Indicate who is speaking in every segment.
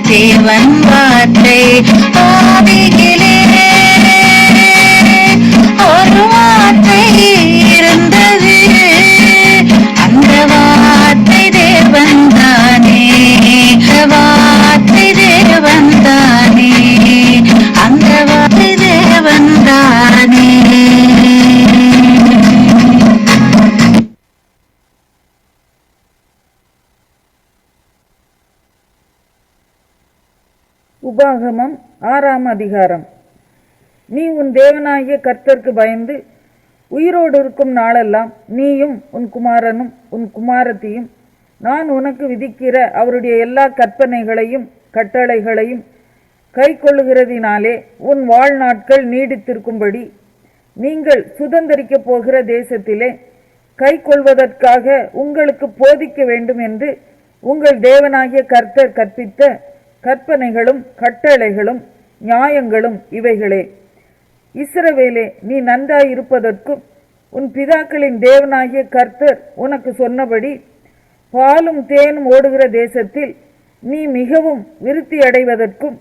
Speaker 1: தேவன் வார்த்தை ஆதியிலே ஒரு வார்த்தை இருந்தது, அந்த வார்த்தை தேவன் தானே, வார்த்தை தேவன் தானே, அந்த வார்த்தை தேவன் தானே.
Speaker 2: உபாகமம் 6ஆம் அதிகாரம். நீ உன் தேவனாகிய கர்த்தருக்கு பயந்து உயிரோடு இருக்கும் நாளெல்லாம் நீயும் உன் குமாரனும் உன் குமாரத்தியும் நான் உனக்கு விதிக்கிற அவருடைய எல்லா கற்பனைகளையும் கட்டளைகளையும் கை கொள்ளுகிறதினாலே உன் வாழ்நாட்கள் நீடித்திருக்கும்படி நீங்கள் சுதந்திரிக்கப் போகிற தேசத்திலே கை கொள்வதற்காக உங்களுக்கு போதிக்க வேண்டும் என்று உங்கள் தேவனாகிய கர்த்தர் கற்பித்த கற்பனைகளும் கட்டளைகளும் நியாயங்களும் இவைகளே. இஸ்ரவேலே, நீ நன்றாயிருப்பதற்கும் உன் பிதாக்களின் தேவனாகிய கர்த்தர் உனக்கு சொன்னபடி பாலும் தேனும் ஓடுகிற தேசத்தில் நீ மிகவும் விருத்தி அடைவதற்கும்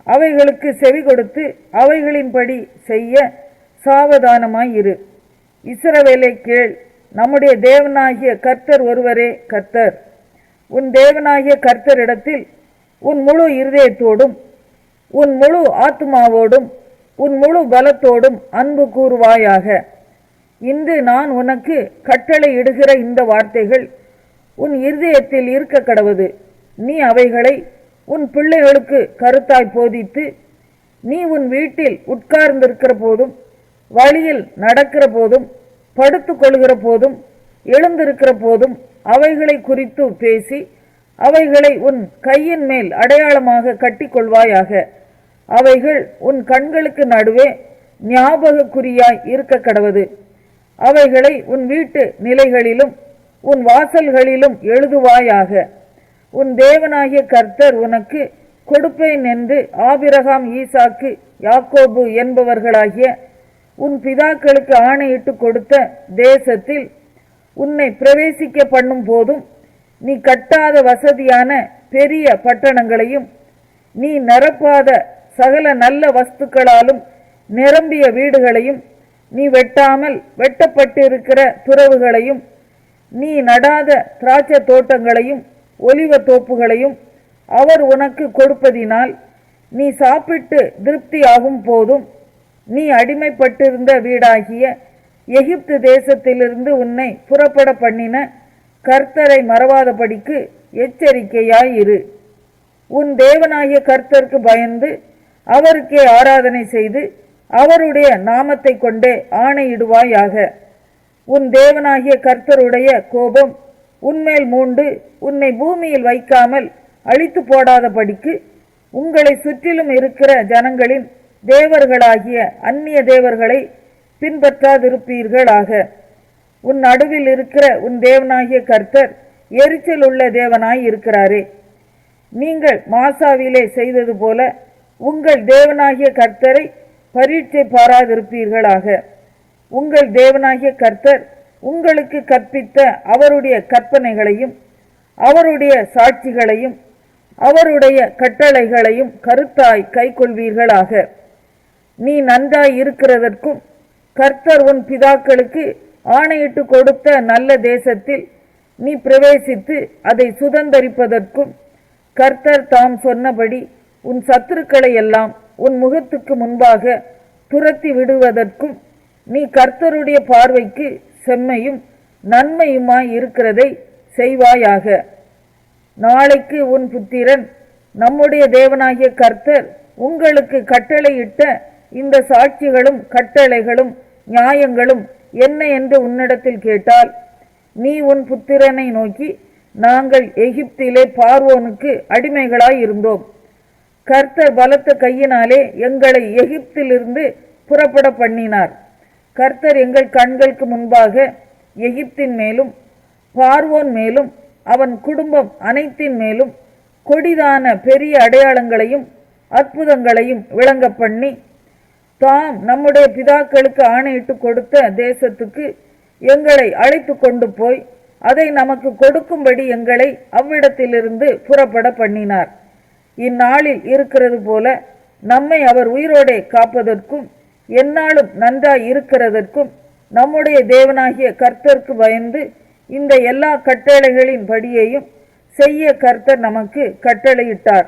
Speaker 2: அவைகளுக்கு செவி கொடுத்து அவைகளின்படி செய்ய சாவதானமாயிரு. இஸ்ரவேலை கேள், நம்முடைய தேவனாகிய கர்த்தர் ஒருவரே கர்த்தர். உன் தேவனாகிய கர்த்தரிடத்தில் உன் முழு இருதயத்தோடும் உன் முழு ஆத்துமாவோடும் உன் முழு பலத்தோடும் அன்பு கூறுவாயாக. இன்று நான் உனக்கு கட்டளை இடுகிற இந்த வார்த்தைகள் உன் இருதயத்தில் இருக்க கடவது. நீ அவைகளை உன் பிள்ளைகளுக்கு கருத்தாய் போதித்து நீ உன் வீட்டில் உட்கார்ந்திருக்கிற போதும் வழியில் நடக்கிற போதும் படுத்து கொள்கிற போதும் எழுந்திருக்கிற போதும் அவைகளை குறித்து பேசி அவைகளை உன் கையின் மேல் அடையாளமாக கட்டிக்கொள்வாயாக. அவைகள் உன் கண்களுக்கு நடுவே ஞாபக குறியாய் இருக்க கடவது. அவைகளை உன் வீட்டு நிலைகளிலும் உன் வாசல்களிலும் எழுதுவாயாக. உன் தேவனாகிய கர்த்தர் உனக்கு கொடுப்பேன் என்று ஆபிரகாம், ஈசாக்கு, யாக்கோபு என்பவர்களாகிய உன் பிதாக்களுக்கு ஆணையிட்டு கொடுத்த தேசத்தில் உன்னை பிரவேசிக்க பண்ணும் போதும் நீ கட்டாத வசதியான பெரிய பட்டணங்களையும் நீ நிரப்பாத சகல நல்ல வஸ்துக்களாலும் நிரம்பிய வீடுகளையும் நீ வெட்டாமல் வெட்டப்பட்டிருக்கிற துறவுகளையும் நீ நடாத திராட்சை தோட்டங்களையும் ஒலிவ தோப்புகளையும் அவர் உனக்கு கொடுப்பதினால் நீ சாப்பிட்டு திருப்தி ஆகும் போதும் நீ அடிமைப்பட்டிருந்த வீடாகிய எகிப்து தேசத்திலிருந்து உன்னை புறப்பட பண்ணின கர்த்தரை மறவாதபடிக்கு எச்சரிக்கையாயிரு. உன் தேவனாகிய கர்த்தருக்கு பயந்து அவருக்கே ஆராதனை செய்து அவருடைய நாமத்தை கொண்டே ஆணையிடுவாயாக. உன் தேவனாகிய கர்த்தருடைய கோபம் உன்மேல் மூண்டு உன்னை பூமியில் வைக்காமல் அழித்து போடாதபடிக்கு உங்களை சுற்றிலும் இருக்கிற ஜனங்களின் தேவர்களாகிய அந்நிய தேவர்களை பின்பற்றாதிருப்பீர்களாக. உன் நடுவில் இருக்கிற உன் தேவனாகிய கர்த்தர் எரிச்சல் உள்ள தேவனாய் இருக்கிறாரே. நீங்கள் மாசாவிலே செய்தது போல உங்கள் தேவனாகிய கர்த்தரை பரீட்சை பாராதிருப்பீர்களாக. உங்கள் தேவனாகிய கர்த்தர் உங்களுக்கு கற்பித்த அவருடைய கற்பனைகளையும் அவருடைய சாட்சிகளையும் அவருடைய கட்டளைகளையும் கருத்தாய் கை கொள்வீர்களாக. நீ நன்றாய் இருக்கிறதற்கும் கர்த்தர் உன் பிதாக்களுக்கு ஆணையிட்டு கொடுத்த நல்ல தேசத்தில் நீ பிரவேசித்து அதை சுதந்தரிப்பதற்கும் கர்த்தர் தாம் சொன்னபடி உன் சத்துருக்களை எல்லாம் உன் முகத்துக்கு முன்பாக துரத்தி விடுவதற்கும் நீ கர்த்தருடைய பார்வைக்கு செம்மையும் நன்மையுமாய் இருக்கிறதை செய்வாயாக. நாளைக்கு உன் புத்திரன் நம்முடைய தேவனாகிய கர்த்தர் உங்களுக்கு கட்டளையிட்ட இந்த சாட்சிகளும் கட்டளைகளும் நியாயங்களும் என்ன என்று உன்னிடத்தில் கேட்டால், நீ உன் புத்திரனை நோக்கி, நாங்கள் எகிப்திலே பார்வோனுக்கு அடிமைகளாய் இருந்தோம். கர்த்தர் பலத்த கையினாலே எங்களை எகிப்திலிருந்து புறப்பட பண்ணினார். கர்த்தர் எங்கள் கண்களுக்கு முன்பாக எகிப்தின் மேலும் பார்வோன் மேலும் அவன் குடும்பம் அனைத்தின் மேலும் கொடிதான பெரிய அடையாளங்களையும் அற்புதங்களையும் விளங்க பண்ணி, தாம் நம்முடைய பிதாக்களுக்கு ஆணையிட்டு கொடுத்த தேசத்துக்கு எங்களை அழைத்து கொண்டு போய் அதை நமக்கு கொடுக்கும்படி எங்களை அவ்விடத்திலிருந்து புறப்பட பண்ணினார். இந்நாளில் இருக்கிறது போல நம்மை அவர் உயிரோடே காப்பதற்கும் எந்நாளும் நன்றாய் இருக்கிறதற்கும் நம்முடைய தேவனாகிய கர்த்தருக்கு பயந்து இந்த எல்லா கட்டளைகளின் படியையும் செய்ய கர்த்தர் நமக்கு கட்டளையிட்டார்.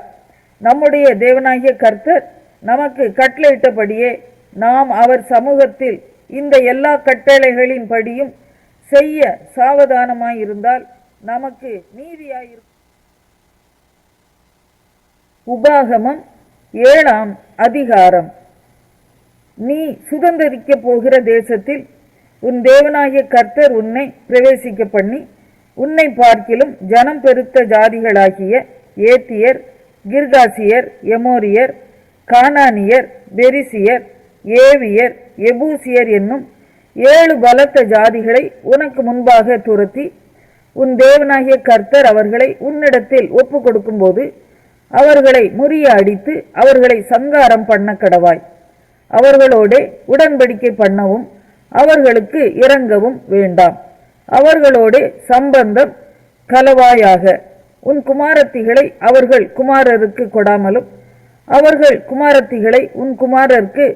Speaker 2: நம்முடைய தேவனாகிய கர்த்தர் நமக்கு கட்டளையிட்டபடியே நாம் அவர் சமூகத்தில் இந்த எல்லா கட்டளைகளின் படியும் செய்ய சாவதானமாயிருந்தால் நமக்கு நீதியாயிருக்கும். உபாகமம் 7ஆம் அதிகாரம். நீ சுதந்தரிக்க போகிற தேசத்தில் உன் தேவனாகிய கர்த்தர் உன்னை பிரவேசிக்க பண்ணி, உன்னை பார்க்கிலும் ஜனம் பெருத்த ஜாதிகளாகிய ஏத்தியர், கிர்காசியர், எமோரியர், கானானியர், பெரிசியர், ஏவியர், எபூசியர் என்னும் 7 பலத்த ஜாதிகளை உனக்கு முன்பாக துரத்தி, உன் தேவனாகிய கர்த்தர் அவர்களை உன்னிடத்தில் ஒப்பு கொடுக்கும்போது அவர்களை முறிய அடித்து அவர்களை சங்காரம் பண்ண கடவாய். அவர்களோடே உடன்படிக்கை பண்ணவும் அவர்களுக்கு இரங்கவும் வேண்டாம். அவர்களோடே சம்பந்தம் கலவாயாக. உன் குமாரத்திகளை அவர்கள் குமாரருக்கு கொடாமலும் அவர்கள் குமாரத்திகளை உன் குமாரருக்கு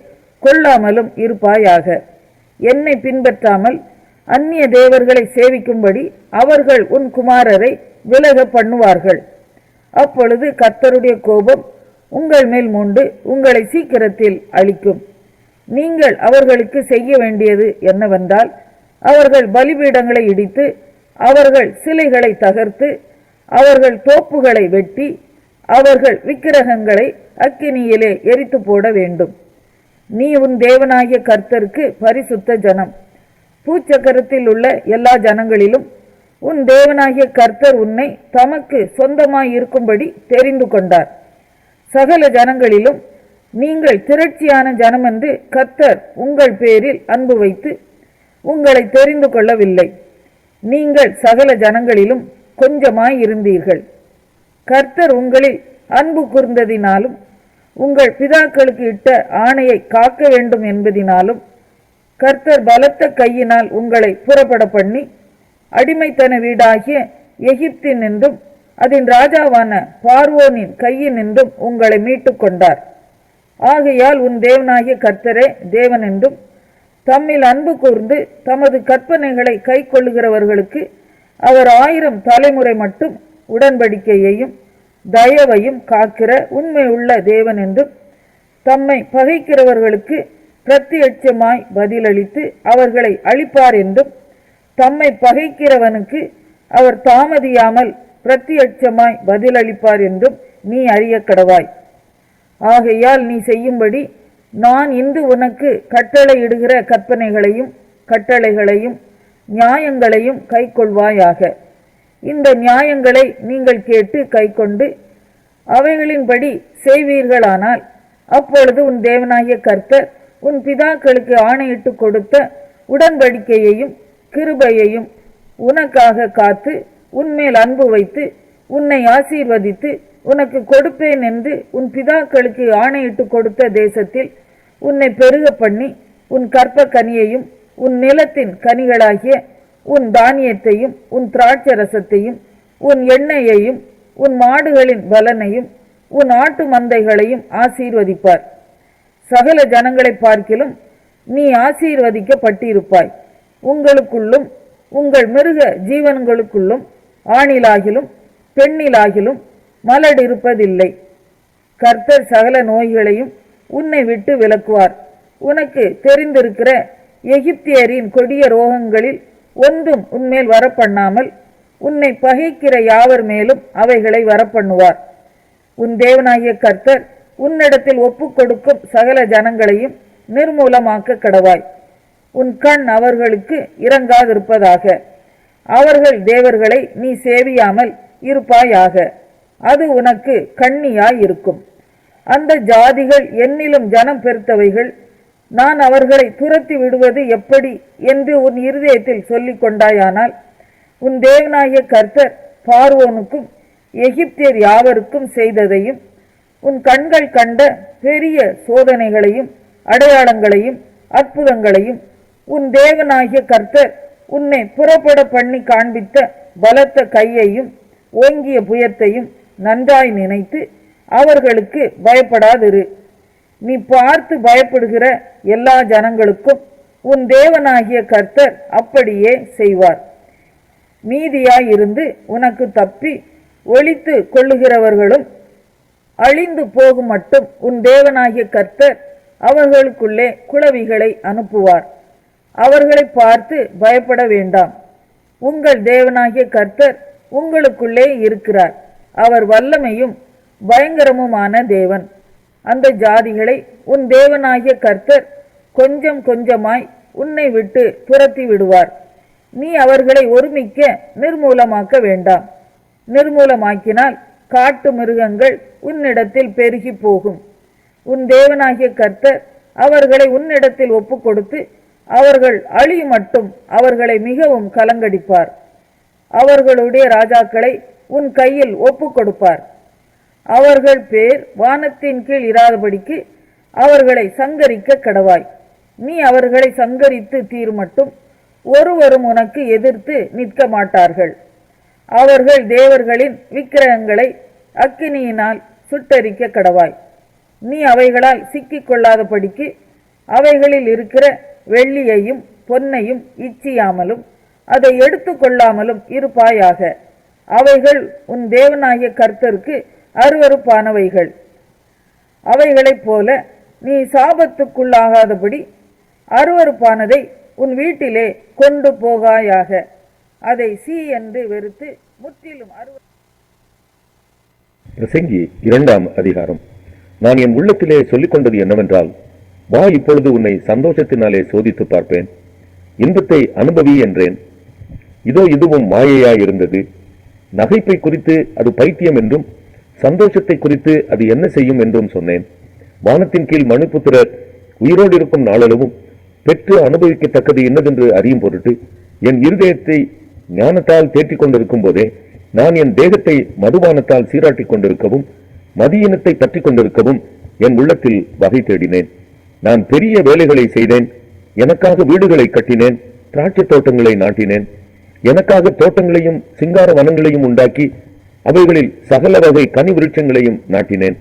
Speaker 2: கொள்ளாமலும் இருப்பாயாக. என்னை பின்பற்றாமல் அந்நிய தேவர்களை சேவிக்கும்படி அவர்கள் உன் குமாரரை விலக பண்ணுவார்கள். அப்பொழுது கர்த்தருடைய கோபம் உங்கள் மேல் மூண்டு உங்களை சீக்கிரத்தில் அழிக்கும். நீங்கள் அவர்களுக்கு செய்ய வேண்டியது என்னவென்றால், அவர்கள் பலிபீடங்களை இடித்து அவர்கள் சிலைகளை தகர்த்து அவர்கள் தோப்புகளை வெட்டி அவர்கள் விக்கிரகங்களை அக்கினியிலே எரித்து போட வேண்டும். நீ உன் தேவனாகிய கர்த்தருக்கு பரிசுத்த ஜனம். பூச்சக்கரத்தில் உள்ள எல்லா ஜனங்களிலும் உன் தேவனாகிய கர்த்தர் உன்னை தமக்கு சொந்தமாயிருக்கும்படி தெரிந்து கொண்டார். சகல ஜனங்களிலும் நீங்கள் திரட்சியான ஜனம் என்று கர்த்தர் உங்கள் பேரில் அன்பு வைத்து உங்களை தெரிந்து கொள்ளவில்லை. நீங்கள் சகல ஜனங்களிலும் கொஞ்சமாய் இருந்தீர்கள். கர்த்தர் உங்களில் அன்பு கூர்ந்ததினாலும் உங்கள் பிதாக்களுக்கு இட்ட ஆணையை காக்க வேண்டும் என்பதினாலும் கர்த்தர் பலத்த கையினால் உங்களை புறப்பட பண்ணி அடிமைத்தன வீடாகிய எகிப்தினின்றும் அதன் ராஜாவான பார்வோனின் கையினின்றும் உங்களை மீட்டு கொண்டார். ஆகையால் உன் தேவனாகிய கர்த்தரே தேவன் என்றும், தம்மில் அன்பு கூர்ந்து தமது கற்பனைகளை கை கொள்ளுகிறவர்களுக்கு அவர் 1000 தலைமுறை மட்டும் உடன்படிக்கையையும் தயவையும் காக்கிற உண்மை உள்ள தேவன் என்றும், தம்மை பகைக்கிறவர்களுக்கு பிரத்யட்சமாய் பதிலளித்து அவர்களை அழிப்பார் என்றும், தம்மை பகைக்கிறவனுக்கு அவர் தாமதியாமல் பிரத்யட்சமாய் பதிலளிப்பார் என்றும் நீ அறிய கடவாய். ஆகையால் நீ செய்யும்படி நான் இன்று உனக்கு கட்டளையிடுகிற கற்பனைகளையும் கட்டளைகளையும் நியாயங்களையும் கைக்கொள்வாயாக. இந்த நியாயங்களை நீங்கள் கேட்டு கைக்கொண்டு அவைகளின்படி செய்வீர்களானால், அப்பொழுது உன் தேவனாகிய கர்த்தர் உன் பிதாக்களுக்கு ஆணையிட்டு கொடுத்த உடன்படிக்கையையும் கிருபையையும் உனக்காக காத்து உன்மேல் அன்பு வைத்து உன்னை ஆசீர்வதித்து உனக்கு கொடுப்பேன் என்று உன் பிதாக்களுக்கு ஆணையிட்டு கொடுத்த தேசத்தில் உன்னை பெருக பண்ணி உன் கற்ப கனியையும் உன் நிலத்தின் கனிகளாகிய உன் தானியத்தையும் உன் திராட்சரசத்தையும் உன் எண்ணெயையும் உன் மாடுகளின் பலனையும் உன் ஆட்டு மந்தைகளையும் ஆசீர்வதிப்பார். சகல ஜனங்களை பார்க்கிலும் நீ ஆசீர்வதிக்கப்பட்டிருப்பாய். உங்களுக்குள்ளும் உங்கள் மிருக ஜீவன்களுக்குள்ளும் ஆணிலாகிலும் பெண்ணிலாகிலும் மலடிருப்பதில்லை. கர்த்தர் சகல நோய்களையும் உன்னை விட்டு விலக்குவார். உனக்கு தெரிந்திருக்கிற எகிப்தியரின் கொடிய ரோகங்களில் ஒன்றும் உன்மேல் வரப்பண்ணாமல் உன்னை பகைக்கிற யாவர் மேலும் அவைகளை வரப்பண்ணுவார். உன் தேவனாகிய கர்த்தர் உன்னிடத்தில் ஒப்புக் கொடுக்கும் சகல ஜனங்களையும் நிர்மூலமாக்க கடவாய். உன் கண் அவர்களுக்கு இறங்காதிருப்பதாக. அவர்கள் தேவர்களை நீ சேவியாமல் இருப்பாயாக. அது உனக்கு கண்ணியாய் இருக்கும். அந்த ஜாதிகள் என்னிலும் ஜனம் பெருத்தவைகள், நான் அவர்களை துரத்தி விடுவது எப்படி என்று உன் இருதயத்தில் சொல்லிக் கொண்டாயானால், உன் தேவனாகிய கர்த்தர் பார்வோனுக்கும் எகிப்தியர் யாவருக்கும் செய்ததையும் உன் கண்கள் கண்ட பெரிய சோதனைகளையும் அடையாளங்களையும் அற்புதங்களையும் உன் தேவனாகிய கர்த்தர் உன்னை புறப்பட பண்ணி காண்பித்த பலத்த கையையும் ஓங்கிய புயத்தையும் நன்றாய் நினைத்து அவர்களுக்கு பயப்படாதிரு. நீ பார்த்து பயப்படுகிற எல்லா ஜனங்களுக்கும் உன் தேவனாகிய கர்த்தர் அப்படியே செய்வார். மீதியாயிருந்து உனக்கு தப்பி ஒளித்து கொள்ளுகிறவர்களும் அழிந்து போகும் மட்டும் உன் தேவனாகிய கர்த்தர் அவர்களுக்குள்ளே குளவிகளை அனுப்புவார். அவர்களை பார்த்து பயப்பட வேண்டாம். உங்கள் தேவனாகிய கர்த்தர் உங்களுக்குள்ளே இருக்கிறார். அவர் வல்லமையும் பயங்கரமுமான தேவன். அந்த ஜாதிகளை உன் தேவனாகிய கர்த்தர் கொஞ்சம் கொஞ்சமாய் உன்னை விட்டு துரத்தி விடுவார். நீ அவர்களை ஒருமிக்க நிர்மூலமாக்க வேண்டாம். நிர்மூலமாக்கினால் காட்டு மிருகங்கள் உன்னிடத்தில் பெருகி போகும். உன் தேவனாகிய கர்த்தர் அவர்களை உன்னிடத்தில் ஒப்புக் கொடுத்து அவர்கள் அழியும் மட்டும் அவர்களை மிகவும் கலங்கடிப்பார். அவர்களுடைய ராஜாக்களை உன் கையில் ஒப்புக் கொடுப்பார். அவர்கள் பேர் வானத்தின் கீழ் இராதபடிக்கு அவர்களை சங்கரிக்க கடவாய். நீ அவர்களை சங்கரித்து தீர் மட்டும் ஒருவரும் உனக்கு எதிர்த்து நிற்க மாட்டார்கள். அவர்கள் தேவர்களின் விக்கிரகங்களை அக்கினியினால் சுட்டரிக்க கடவாய். நீ அவைகளால் சிக்கிக் கொள்ளாதபடிக்கு அவைகளில் இருக்கிற வெள்ளியையும் பொன்னையும் இச்சியாமலும் அதை எடுத்து கொள்ளாமலும் இருப்பாயாக. அவைகள் உன் தேவனாகிய கர்த்தருக்கு அருவருப்பானவைகள். அவைகளைப் போல நீ சாபத்துக்குள்ளாகாதபடி அருவருப்பானதை உன் வீட்டிலே கொண்டு போகாயாக. அதை சீ என்று வெறுத்து முற்றிலும்
Speaker 3: பிரசங்கி 2ஆம் அதிகாரம். நான் என் உள்ளத்திலே சொல்லிக் கொண்டது என்னவென்றால், வா, இப்பொழுது உன்னை சந்தோஷத்தினாலே சோதித்து பார்ப்பேன், இன்பத்தை அனுபவி என்றேன். இதோ இதுவும் மாயையாயிருந்தது. நகைப்பை குறித்து அது பைத்தியம் என்றும் சந்தோஷத்தை குறித்து அது என்ன செய்யும் என்றும் சொன்னேன். வானத்தின் கீழ் மனுபுத்திரர் உயிரோடு இருக்கும் நாளளவும் பெற்று அனுபவிக்கத்தக்கது என்னதென்று அறியும் பொருட்டு என் இருதயத்தை ஞானத்தால் தேற்றிக் கொண்டிருக்கும் போதே நான் என் தேகத்தை மதுபானத்தால் சீராட்டிக் கொண்டிருக்கவும் மதியினத்தை பற்றி கொண்டிருக்கவும் என் உள்ளத்தில் வகை தேடினேன். நான் பெரிய வேலைகளை செய்தேன். எனக்காக வீடுகளை கட்டினேன், திராட்சை தோட்டங்களை நாட்டினேன். எனக்காக தோட்டங்களையும் சிங்கார வனங்களையும் உண்டாக்கி அவைகளில் சகல வகை கனி விருட்சங்களையும் நாட்டினேன்.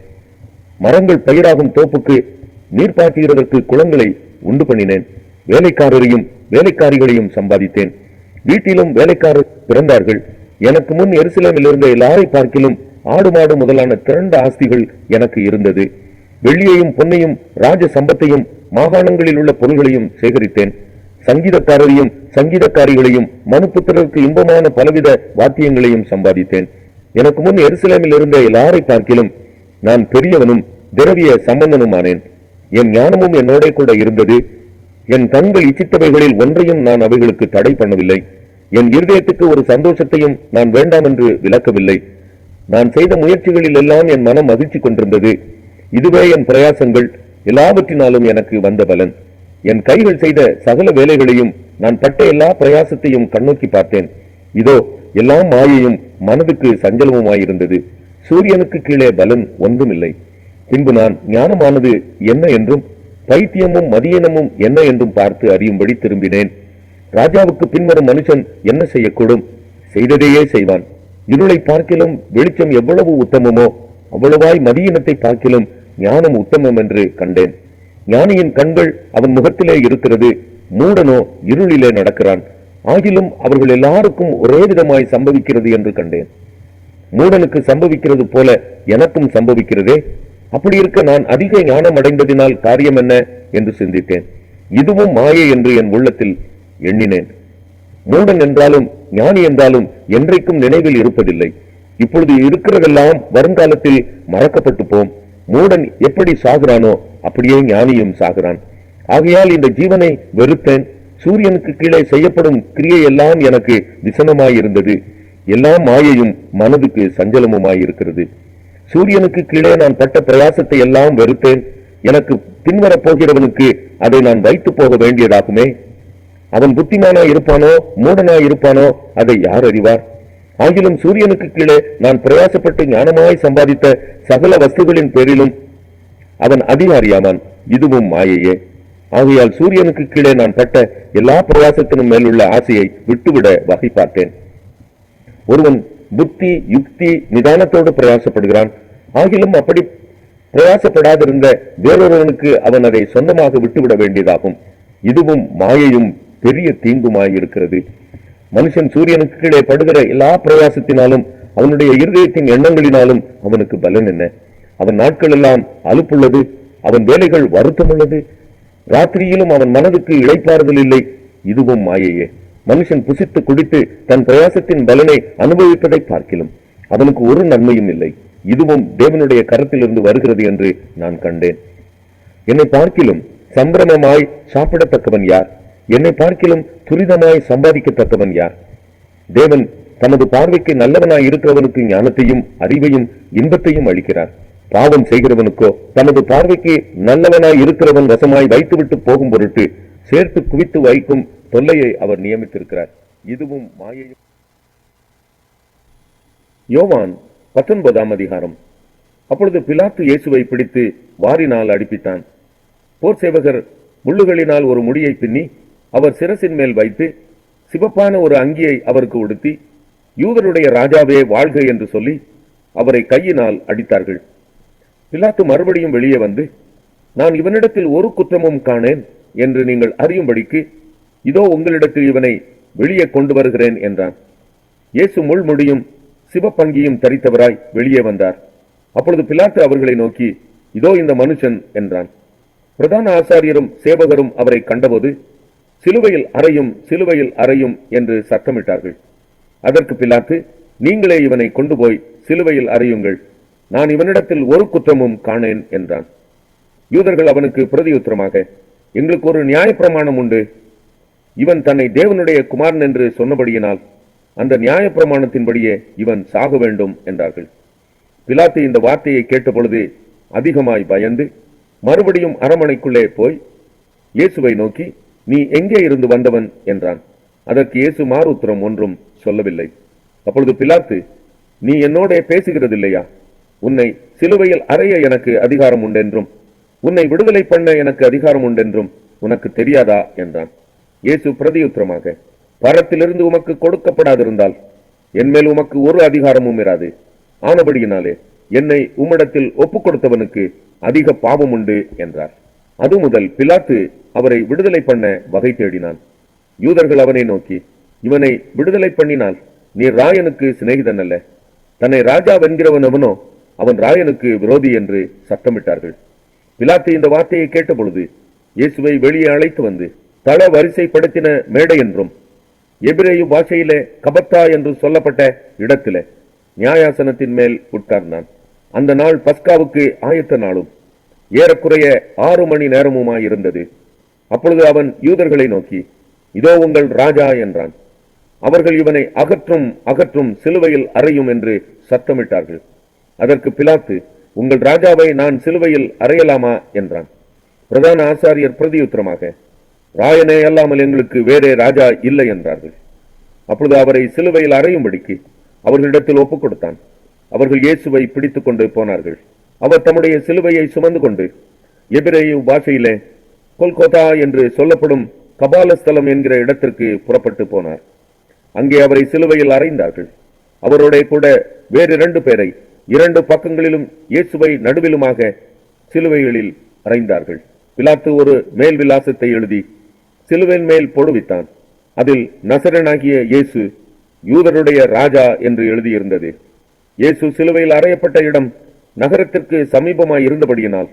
Speaker 3: மரங்கள் பயிராகும் தோப்புக்கு நீர் பாய்ச்சுகிறதற்கு குளங்களை உண்டு பண்ணினேன். வேலைக்காரரையும் வேலைக்காரிகளையும் சம்பாதித்தேன். வீட்டிலும் வேலைக்காரர் பிறந்தார்கள். எனக்கு முன் எருசலேமில் இருந்த எல்லாரை பார்க்கிலும் ஆடு மாடு முதலான திரண்ட ஆஸ்திகள் எனக்கு இருந்தது. வெள்ளியையும் பொன்னையும் ராஜ சம்பத்தையும் மாகாணங்களில் உள்ள பொருள்களையும் சேகரித்தேன். சங்கீதக்காரரையும் சங்கீதக்காரிகளையும் மனுபுத்திரருக்கு இன்பமான பலவித வாத்தியங்களையும் சம்பாதித்தேன். எனக்கு முன் எருசலேமில் இருந்த எல்லாரை பார்க்கிலும் நான் பெரியவனும் திரவிய சம்பந்தனுமானேன். என் ஞானமும் என்னோட கூட இருந்தது. என் கண்கள் இச்சித்தவைகளில் ஒன்றையும் நான் அவைகளுக்கு தடை பண்ணவில்லை. என் இருதயத்துக்கு ஒரு சந்தோஷத்தையும் நான் வேண்டாம் என்று விலக்கவில்லை. நான் செய்த முயற்சிகளில் எல்லாம் என் மனம் மகிழ்ச்சி கொண்டிருந்தது. இதுவே என் பிரயாசங்கள் எல்லாவற்றினாலும் எனக்கு வந்த பலன். என் கைகள் செய்த சகல வேலைகளையும் நான் பட்ட எல்லா பிரயாசத்தையும் கண்ணோக்கி பார்த்தேன். இதோ எல்லாம் மாயையும் மனதுக்கு சஞ்சலமுமாயிருந்தது. சூரியனுக்கு கீழே பலன் ஒன்றுமில்லை. பின்பு நான் ஞானமானது என்ன என்றும் பைத்தியமும் மதியனமும் என்ன என்றும் பார்த்து அறியும்படி திரும்பினேன். ராஜாவுக்கு பின்வரும் மனுஷன் என்ன செய்யக்கூடும்? செய்ததையே செய்வான். இருளை பார்க்கிலும் வெளிச்சம் எவ்வளவு உத்தமமோ அவ்வளவாய் மதியினத்தை பார்க்கிலும் ஞானம் உத்தமம் என்று கண்டேன். ஞானியின் கண்கள் அவன் முகத்திலே இருக்கிறது, மூடனோ இருளிலே நடக்கிறான். ஆகிலும் அவர்கள் எல்லாருக்கும் ஒரே விதமாய் சம்பவிக்கிறது என்று கண்டேன். மூடனுக்கு சம்பவிக்கிறது போல எனக்கும் சம்பவிக்கிறதே. அப்படி இருக்க நான் அதிக ஞானம் அடைந்ததினால் காரியம் என்ன என்று சிந்தித்தேன். இதுவும் மாயை என்று என் உள்ளத்தில் எண்ணினேன். மூடன் என்றாலும் ஞானி என்றாலும் என்றைக்கும் நினைவில் இருப்பதில்லை. இப்பொழுது இருக்கிறதெல்லாம் வருங்காலத்தில் மறக்கப்பட்டு போம். மூடன் எப்படி சாகுறானோ அப்படியே ஞானியும் சாகுறான். ஆகையால் இந்த ஜீவனை வெறுத்தேன். சூரியனுக்கு கீழே செய்யப்படும் கிரியை எல்லாம் எனக்கு விசனமாயிருந்தது. எல்லாம் மாயையும் மனதுக்கு சஞ்சலமுமாயிருக்கிறது. சூரியனுக்கு கீழே நான் பட்ட பிரயாசத்தை எல்லாம் வெறுத்தேன். எனக்கு பின்வரப் போகிறவனுக்கு அதை நான் வைத்து போக வேண்டியதாகுமே. அவன் புத்திமானாய் இருப்பானோ மூடனாய் இருப்பானோ அதை யார் அறிவார்? ஆகிலும் சூரியனுக்கு கீழே நான் பிரயாசப்பட்டு ஞானமாய் சம்பாதித்த சகல வஸ்துகளின் பேரிலும் அவன் அதிகாரியானான். இதுவும் மாயையே. ஆகையால் சூரியனுக்கு கீழே நான் பட்ட எல்லா பிரயாசத்தினும் மேலுள்ள ஆசையை விட்டுவிட வகை பார்த்தேன். ஒருவன் புத்தி யுக்தி நிதானத்தோடு பிரயாசப்படுகிறான். ஆகிலும் அப்படி பிரயாசப்படாதிருந்த வேறொருவனுக்கு அவன் அதை சொந்தமாக விட்டுவிட வேண்டியதாகும். இதுவும் மாயையும் பெரிய தீங்குமாயிருக்கிறது. மனுஷன் சூரியனுக்கு கீழே படுகிற எல்லா பிரயாசத்தினாலும் அவனுடைய இருதயத்தின் எண்ணங்களினாலும் அவனுக்கு பலன் என்ன? அவன் நாட்கள் எல்லாம் அலுப்புள்ளது, அவன் வேலைகள் வருத்தமுள்ளது. ராத்திரியிலும் அவன் மனதுக்கு இளைப்பாறுதல் இல்லை. இதுவும் மாயையே. மனுஷன் புசித்து குடித்து தன் பிரயாசத்தின் பலனை அனுபவிப்பதை பார்க்கிலும் அவனுக்கு ஒரு நன்மையும் இல்லை. இதுவும் தேவனுடைய கரத்திலிருந்து வருகிறது என்று நான் கண்டேன். என்னை பார்க்கிலும் சம்பிரமமாய் சாப்பிடத்தக்கவன் யார்? என்னை பார்க்கிலும் துரிதமாய் சம்பாதிக்கத்தக்கவன் யார்? தேவன் தமது பார்வைக்கு நல்லவனாய் இருக்கிறவனுக்கு ஞானத்தையும் அறிவையும் இன்பத்தையும் அளிக்கிறார். பாவம் செய்கிறவனுக்கோ தமது பார்வைக்கு நல்லவனாய் இருக்கிறவன் வசமாய் வைத்துவிட்டு போகும் பொருட்டு சேர்த்து குவித்து வைக்கும் தொல்லையை அவர் நியமித்திருக்கிறார். இதுவும் மாயையும். யோவான் 19ஆம் அதிகாரம். அப்பொழுது பிலாத்து இயேசுவை பிடித்து வாரினால் அடிப்பித்தான். போர் சேவகர் முள்ளுகளினால் ஒரு முடியை பின்னி அவர் சிரசின் மேல் வைத்து சிவப்பான ஒரு அங்கியை அவருக்கு உடுத்தி, யூதருடைய ராஜாவே வாழ்க என்று சொல்லி அவரை கையினால் அடித்தார்கள். பிலாத்து மறுபடியும் வெளியே வந்து, நான் இவனிடத்தில் ஒரு குற்றமும் காணேன் என்று நீங்கள் அறியும்படிக்கு இதோ உங்களிடத்தில் இவனை வெளியே கொண்டு வருகிறேன் என்றான். இயேசு முள்முடியும் சிவப்பங்கியும் தரித்தவராய் வெளியே வந்தார். அப்பொழுது பிலாத்து அவர்களை நோக்கி, இதோ இந்த மனுஷன் என்றான். பிரதான ஆசாரியரும் சேவகரும் அவரை கண்டபோது, சிலுவையில் அறையும் சிலுவையில் அறையும் என்று சத்தமிட்டார்கள். அதற்கு பிலாத்து, நீங்களே இவனை கொண்டு போய் சிலுவையில் அறையுங்கள், நான் இவனிடத்தில் ஒரு குற்றமும் காணேன் என்றான். யூதர்கள் அவனுக்கு பிரதியுத்தரமாக, எங்களுக்கு ஒரு நியாயப்பிரமாணம் உண்டு. இவன் தன்னை தேவனுடைய குமாரன் என்று சொன்னபடியினால் அந்த நியாயப்பிரமாணத்தின்படியே இவன் சாக வேண்டும் என்றார்கள். பிலாத்து இந்த வார்த்தையை கேட்டபொழுது அதிகமாய் பயந்து மறுபடியும் அரமனைக்குள்ளே போய் இயேசுவை நோக்கி, நீ எங்கே இருந்து வந்தவன் என்றான். அதற்கு இயேசு மாறு உத்தரம் ஒன்றும் சொல்லவில்லை. அப்பொழுது பிலாத்து, நீ என்னோட பேசுகிறதில்லையா? உன்னை சிலுவையில் அறைய எனக்கு அதிகாரம் உண்டென்றும் உன்னை விடுதலை பண்ண எனக்கு அதிகாரம் உண்டென்றும் உனக்கு தெரியாதா என்றான். இயேசு பிரதியுத்தரமாக, பரத்திலிருந்து உமக்கு கொடுக்கப்படாதிருந்தால் என்மேல் உமக்கு ஒரு அதிகாரமும் இராது. ஆனபடியினாலே என்னை உம்மிடத்தில் ஒப்புக் கொடுத்தவனுக்கு அதிக பாவம் உண்டு என்றார். அது முதல் பிலாத்து அவரை விடுதலை பண்ண வகை தேடினான். யூதர்கள் அவனை நோக்கி, இவனை விடுதலை பண்ணினால் நீர் ராயனுக்கு சிநேகிதன் அல்ல, தன்னை ராஜா வென்கிறவனவனோ அவன் ராயனுக்கு விரோதி என்று சத்தமிட்டார்கள். பிலாத்து இந்த வார்த்தையை கேட்டபொழுது இயேசுவை வெளியே அழைத்து வந்து தள வரிசைப்படுத்தின மேடை என்றும் எபிரேயு பாஷையிலே கபத்தா என்று சொல்லப்பட்ட இடத்திலே நியாயாசனத்தின் மேல் உட்கார்ந்தான். அந்த நாள் பஸ்காவுக்கு ஆயத்த நாளும் ஏறக்குறைய 6 மணி நேரமுமாயிருந்தது. அப்பொழுது அவன் யூதர்களை நோக்கி, இதோ உங்கள் ராஜா என்றான். அவர்கள் இவனை அகற்றும் அகற்றும் சிலுவையில் அறையும் என்று சத்தமிட்டார்கள். அதற்கு பிலாத்து, உங்கள் ராஜாவை நான் சிலுவையில் அறையலாமா என்றான். பிரதான ஆசாரியர் பிரதியுத்தரமாக, ராயனே அல்லாமல் எங்களுக்கு வேறே ராஜா இல்லை என்றார்கள். அப்பொழுது அவரை சிலுவையில் அறையும்படிக்கு அவர்களிடத்தில் ஒப்புக் கொடுத்தான். அவர்கள் இயேசுவை பிடித்துக் கொண்டு போனார்கள். அவர் தம்முடைய சிலுவையை சுமந்து கொண்டு எபிரேயு பாஷையிலே கொல்கோதா என்று சொல்லப்படும் கபாலஸ்தலம் என்கிற இடத்திற்கு புறப்பட்டு போனார். அங்கே அவரை சிலுவையில் அறைந்தார்கள். அவருடைய கூட வேறு 2 பேரை 2 பக்கங்களிலும் இயேசுவை நடுவிலுமாக சிலுவைகளில் அறைந்தார்கள். பிலாத்து ஒரு மேல் விலாசத்தை எழுதி சிலுவையின் மேல் போடுவித்தான். அதில் நசரேனாகிய இயேசு யூதருடைய ராஜா என்று எழுதியிருந்தது. இயேசு சிலுவையில் அறையப்பட்ட இடம் நகரத்திற்கு சமீபமாய் இருந்தபடியினால்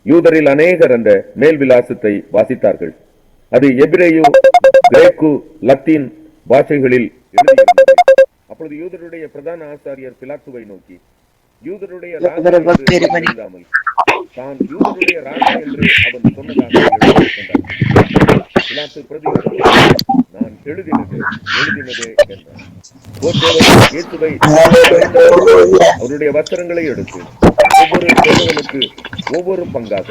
Speaker 3: யூதரில் அநேகர் அந்த மேல் விலாசத்தை வாசித்தார்கள். அது எபிரேயு, கிரேக்கு, லத்தீன், பாஷைகளில் எழுதியிருந்தது. அப்பொழுது யூதருடைய பிரதான ஆசாரியர் பிலாத்துவை நோக்கி, யூதருடைய ராஜா என்று அவன் எழுதாமல் தான் யூதருடைய ராஜா என்று அவன் சொன்னதாக எழுதிக் கொண்டார். பிலாத்து பிரதியுத்தரமாக, நான் எழுதினதே என்றார். போர்ச்சேவகன் இயேசுவை அவருடைய வஸ்திரங்களை எடுத்து ஒவ்வொரு சேவகனுக்கு ஒவ்வொரு பங்காக